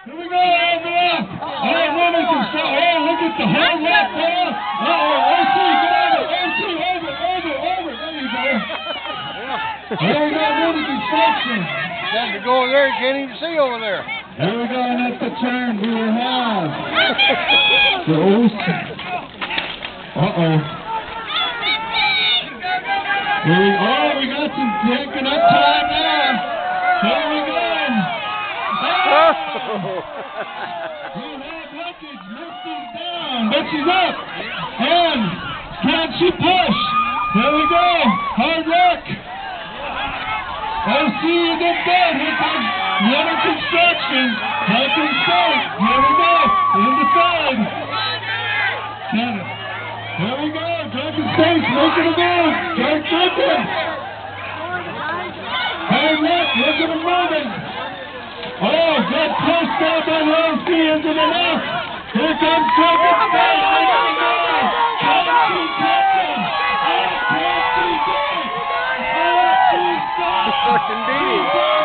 Here we go, over up. Oh, women can start. Oh, look at the hard left there. Uh-oh, OC, get over. OC, over. There you go. There we go, women construction. Time to go over there, you can't even see over there. There we go, and that's the turn we will have. The OC. Uh-oh. We got some taking up time now. Here we go. Oh! We have Regis, Misty's down, but she's up. And can she push? Here we go. Hard work. OC is in bed. Here comes Winter Construction. Helping start. Here we go. In the side. Here we go. Dragon Space making a move. Drake Griffin. Hey, look at him moving. Oh, good push down by OC into the left. Here comes Dragon Space making a move. Can she catch him? Can she do it? Oh, she's done. Fucking beat him.